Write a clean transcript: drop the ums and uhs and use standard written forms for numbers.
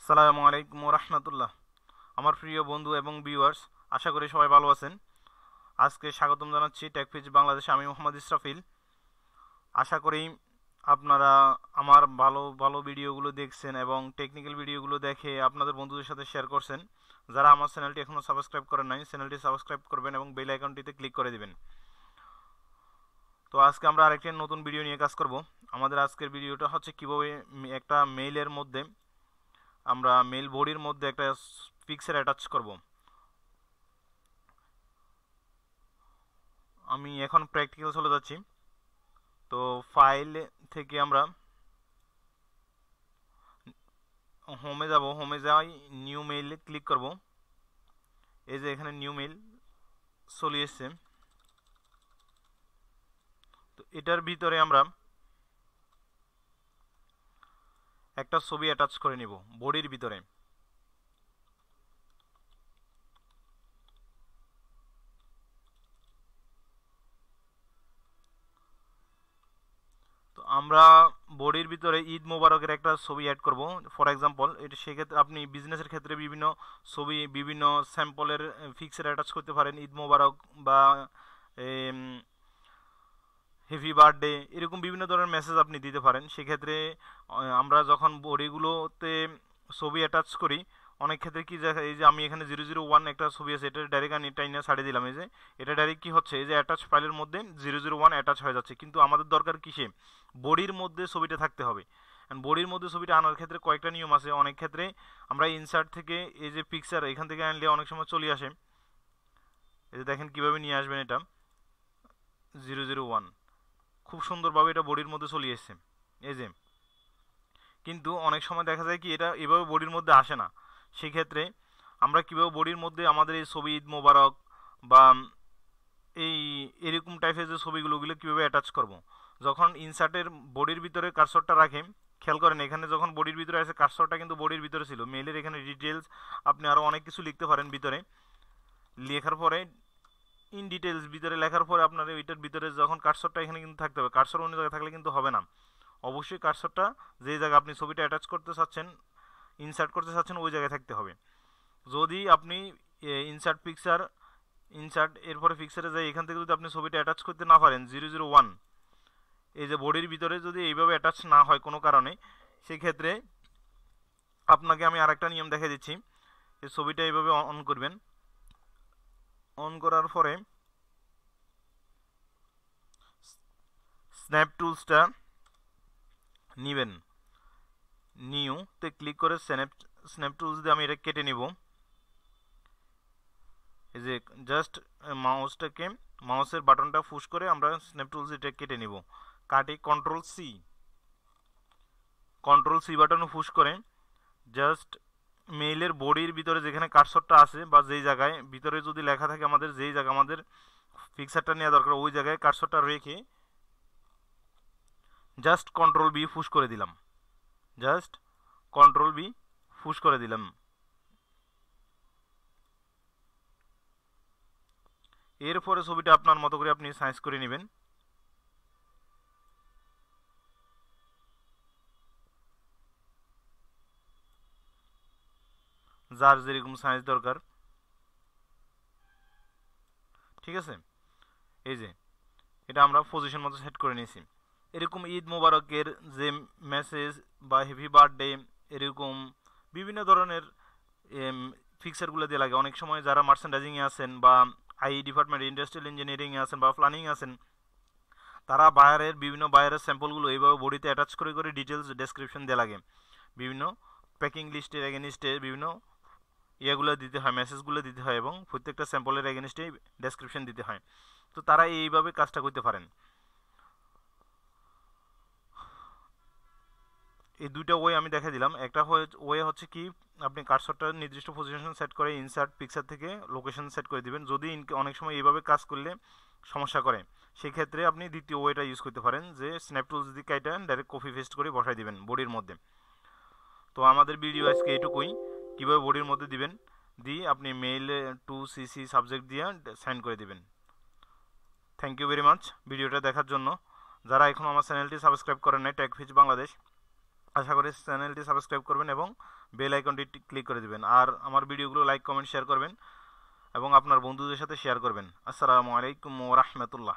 আসসালামু আলাইকুম রাহমাতুল্লাহ। আমার প্রিয় বন্ধু এবং ভিউয়ার্স, আশা করি সবাই ভালো আছেন। আজকে স্বাগতম জানাচ্ছি টেকফিজ বাংলাদেশে। আমি মোহাম্মদ ইসরাফিল। আশা করি আপনারা আমার ভালো ভালো ভিডিওগুলো দেখছেন এবং টেকনিক্যাল ভিডিওগুলো দেখে আপনাদের বন্ধুদের সাথে শেয়ার করছেন। যারা আমার চ্যানেলটি এখনও সাবস্ক্রাইব করেন নাই, চ্যানেলটি সাবস্ক্রাইব করবেন এবং বেল আইকনটিতে ক্লিক করে দিবেন। তো আজকে আমরা আরেকটি নতুন ভিডিও নিয়ে কাজ করব। আমাদের আজকের ভিডিওটা হচ্ছে কিভাবে একটা মেইলের মধ্যে আমরা মেইল বডির মধ্যে একটা পিকচার অ্যাটাচ করব। আমি এখন প্র্যাকটিক্যাল চলে যাচ্ছি। তো ফাইল থেকে আমরা হোমে যাব, হোমে যাই নিউ মেইলে ক্লিক করব। এই যে এখানে নিউ মেইল চলে এসছে। তো এটার ভিতরে আমরা একটা ছবি অ্যাটাচ করে নিব বডির ভিতরে। তো আমরা বডির ভিতরে ঈদ মোবারকের একটা ছবি অ্যাড করব। ফর এক্সাম্পল, এটা সেক্ষেত্রে আপনি বিজনেসের ক্ষেত্রে বিভিন্ন ছবি, বিভিন্ন স্যাম্পলের ফিক্সার অ্যাটাচ করতে পারেন। ঈদ মোবারক বা হ্যাপি বার্থডে, এরকম বিভিন্ন ধরনের মেসেজ আপনি দিতে পারেন। সেক্ষেত্রে আমরা যখন বডিগুলোতে ছবি অ্যাটাচ করি, অনেক ক্ষেত্রে কি দেখা, এই যে আমি এখানে 001 একটা ছবি আছে, এটা ডাইরেক্ট আমি টাইনা ছাড়িয়ে দিলাম। এই যে এটা ডাইরেক্ট কি হচ্ছে, এই যে অ্যাটাচ ফাইলের মধ্যে 001 অ্যাটাচ হয়ে যাচ্ছে। কিন্তু আমাদের দরকার কিসে, বডির মধ্যে ছবিটা থাকতে হবে। বডির মধ্যে ছবিটা আনার ক্ষেত্রে কয়েকটা নিয়ম আছে। অনেক ক্ষেত্রে আমরা ইনসার্ট থেকে এই যে পিকচার এখান থেকে আনলে অনেক সময় চলে আসে। এই যে দেখেন কিভাবে নিয়ে আসবেন এটা 001, খুব সুন্দরভাবে এটা বডির মধ্যে চলে এসছে। এই যে, কিন্তু অনেক সময় দেখা যায় কি এটা এভাবে বডির মধ্যে আসে না। সেক্ষেত্রে আমরা কীভাবে বডির মধ্যে আমাদের এই ছবি, ঈদ মোবারক বা এই এরকম টাইপের যে ছবিগুলো, ওগুলো কীভাবে অ্যাটাচ করব। যখন ইনসার্টের বডির ভিতরে কার্সরটা রাখে, খেয়াল করেন এখানে যখন বডির ভিতরে আছে কার্সরটা কিন্তু বডির ভিতরে ছিল। মেইলের এখানে ডিটেলস আপনি আরও অনেক কিছু লিখতে পারেন ভিতরে। লেখার পরে ইন ডিটেলস ভিতরে লেখার পরে আপনার ওইটার ভিতরে যখন কার্সরটা এখানে কিন্তু থাকতে হবে। কার্সর অন্য জায়গায় থাকলে কিন্তু হবে না। অবশ্যই কার্সরটা যে জায়গায় আপনি ছবিটা অ্যাটাচ করতে চাচ্ছেন, ইনসার্ট করতে চাচ্ছেন, ওই জায়গায় থাকতে হবে। যদি আপনি ইনসার্ট পিকচার, ইনসার্ট এরপরে পিকচারে যাই, এখান থেকে যদি আপনি ছবিটা অ্যাটাচ করতে না পারেন 001, এই যে বডির ভিতরে যদি এইভাবে অ্যাটাচ না হয় কোনো কারণে, সেক্ষেত্রে আপনাকে আমি আরেকটা নিয়ম দেখে দিচ্ছি। এই ছবিটা এইভাবে অন করবেন। অন করার পরে স্ন্যাপ টুলসটা নেবেন, নিউতে ক্লিক করে স্ন্যাপ টুলস দিয়ে আমি এটা কেটে নিব। এই যে জাস্ট মাউসটাকে, মাউসের বাটনটা পুশ করে আমরা স্ন্যাপ টুলস এটা কেটে নিব। কাটে কন্ট্রোল সি বাটন পুশ করে জাস্ট মেইলের বডির ভিতরে যেখানে কার্সরটা আছে বা যেই জায়গায় ভিতরে যদি লেখা থাকে, আমাদের যেই জায়গায় আমাদের পিকচারটা নেওয়া দরকার, ওই জায়গায় কার্সরটা রেখে জাস্ট কন্ট্রোল বি পুশ করে দিলাম। জাস্ট কন্ট্রোল বি পুশ করে দিলাম। এরপরে ছবিটা আপনার মতো করে আপনি সাইজ করে নেবেন। যার যেরকম সাইজ দরকার, ঠিক আছে। এই যে এটা আমরা পজিশন মতো সেট করে নিয়েছি। এরকম ঈদ মোবারকের যে মেসেজ বা হ্যাপি বার্থডে, এরকম বিভিন্ন ধরনের ফিক্সারগুলো দিয়ে লাগে। অনেক সময় যারা মার্চেন্ডাইজিংয়ে আছেন বা আই ডিপার্টমেন্ট, ইন্ডাস্ট্রিয়াল ইঞ্জিনিয়ারিংয়ে আছেন বা প্ল্যানিংয়ে আছেন, তারা বিভিন্ন বায়ারের স্যাম্পলগুলো এইভাবে বডিতে অ্যাটাচ করে করে ডিটেলস ডেসক্রিপশন দিয়ে লাগে। বিভিন্ন প্যাকিং লিস্টের এগেনিস্টে বিভিন্ন ইয়েগুলো দিতে হয়, মেসেজগুলো দিতে হয় এবং প্রত্যেকটা স্যাম্পলের এগেনিস্টে ডেসক্রিপশন দিতে হয়। তো তারা এইভাবে কাজটা করতে পারেন। এই দুইটা ওয়ে আমি দেখা দিলাম। একটা ওয়ে হচ্ছে কি, আপনি কার্সরটা নির্দিষ্ট পজিশন সেট করে ইনসার্ট পিকচার থেকে লোকেশন সেট করে দিবেন। যদি অনেক সময় এইভাবে কাজ করলে সমস্যা করে, সেক্ষেত্রে আপনি দ্বিতীয় ওয়েটা ইউজ করতে পারেন, যে স্ন্যাপ টুলস দিয়ে কাইটা ডাইরেক্ট কপি পেস্ট করে বসাই দিবেন বডির মধ্যে। তো আমাদের ভিডিও আজকে এইটুকুই, কীভাবে বডির মধ্যে দিবেন, দিয়ে আপনি মেইল টু সিসি সাবজেক্ট দিয়ে সেন্ড করে দিবেন। থ্যাংক ইউ ভেরি মাচ ভিডিওটা দেখার জন্য। যারা এখন আমার চ্যানেলটি সাবস্ক্রাইব করেন নাই, টেকফিজ বাংলাদেশ, আশা করি চ্যানেলটি সাবস্ক্রাইব করবেন এবং বেল আইকনটি ক্লিক করে দিবেন। আর আমার ভিডিওগুলো লাইক কমেন্ট শেয়ার করবেন এবং আপনার বন্ধুদের সাথে শেয়ার করবেন। আসসালামু আলাইকুম ওয়া রাহমাতুল্লাহ।